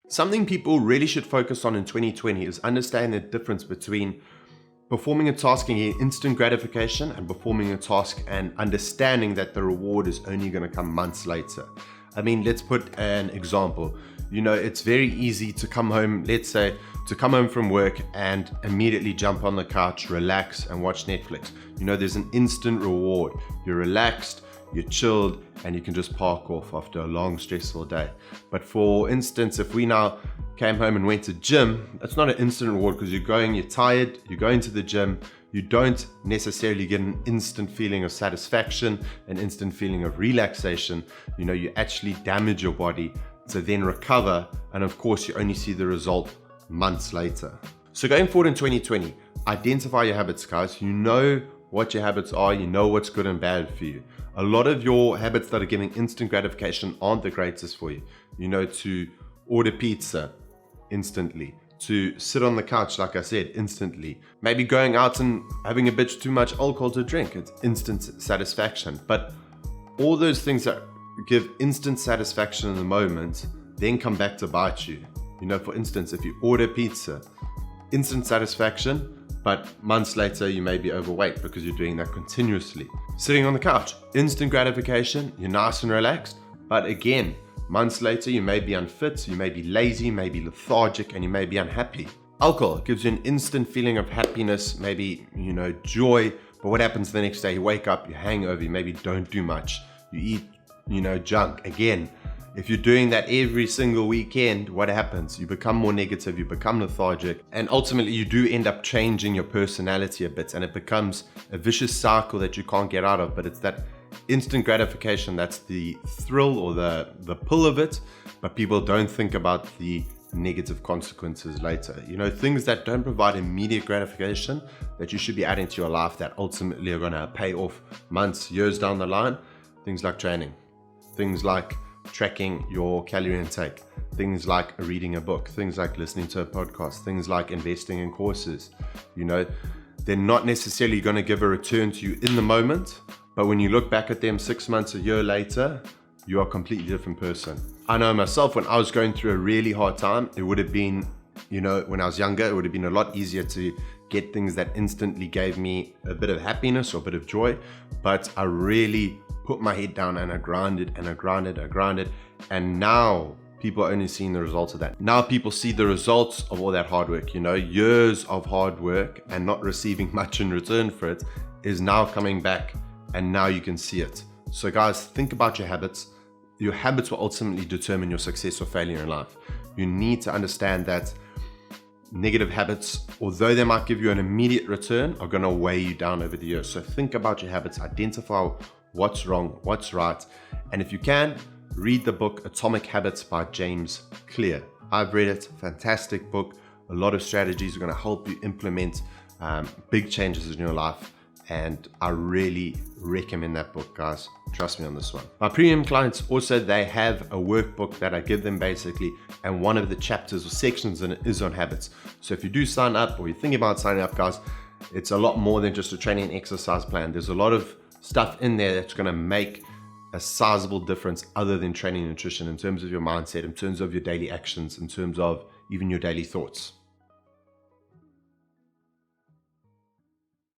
Something people really should focus on in 2020 is understanding the difference between performing a task and getting instant gratification and performing a task and understanding that the reward is only going to come months later. I mean, let's put an example. It's very easy to come home, let's say, to come home from work and immediately jump on the couch, relax and watch Netflix. There's an instant reward. You're relaxed, you're chilled, and you can just park off after a long, stressful day. But for instance, if we now came home and went to gym, that's not an instant reward because you're tired, you're going to the gym, you don't necessarily get an instant feeling of satisfaction, an instant feeling of relaxation. You actually damage your body to then recover, and of course you only see the result months later. So going forward in 2020, identify your habits, guys. You know what your habits are, you know what's good and bad for you. A lot of your habits that are giving instant gratification aren't the greatest for you. To order pizza instantly, to sit on the couch, like I said, instantly. Maybe going out and having a bit too much alcohol to drink, it's instant satisfaction. But all those things that give instant satisfaction in the moment then come back to bite you. For instance, if you order pizza, instant satisfaction, but months later you may be overweight because you're doing that continuously. Sitting on the couch, instant gratification, you're nice and relaxed, but again, months later you may be unfit, you may be lazy, you may be lethargic, and you may be unhappy. Alcohol gives you an instant feeling of happiness, maybe, joy, but what happens the next day? You wake up, you're hangover, you maybe don't do much, you eat, junk. Again, if you're doing that every single weekend, what happens? You become more negative, you become lethargic, and ultimately you do end up changing your personality a bit, and it becomes a vicious cycle that you can't get out of. But it's that instant gratification that's the thrill or the pull of it, but people don't think about the negative consequences later. Things that don't provide immediate gratification that you should be adding to your life that ultimately are going to pay off months, years down the line. Things like training, things like tracking your calorie intake, things like reading a book, things like listening to a podcast, things like investing in courses. They're not necessarily going to give a return to you in the moment, but when you look back at them 6 months, a year later, you are a completely different person. I know myself, when I was going through a really hard time, it would have been, when I was younger, it would have been a lot easier to get things that instantly gave me a bit of happiness or a bit of joy, but I really put my head down and I grinded, and now people are only seeing the results of that. Now people see the results of all that hard work, years of hard work and not receiving much in return for it is now coming back, and now you can see it. So guys, think about your habits. Your habits will ultimately determine your success or failure in life. You need to understand that negative habits, although they might give you an immediate return, are going to weigh you down over the years. So think about your habits, identify what's wrong, what's right, and if you can, read the book Atomic Habits by James Clear. I've read it, fantastic book. A lot of strategies are going to help you implement big changes in your life, and I really recommend that book, guys. Trust me on this one. My premium clients also, they have a workbook that I give them basically, and one of the chapters or sections in it is on habits. So if you do sign up, or you're thinking about signing up, guys, it's a lot more than just a training and exercise plan. There's a lot of stuff in there that's going to make a sizable difference other than training and nutrition, in terms of your mindset, in terms of your daily actions, in terms of even your daily thoughts.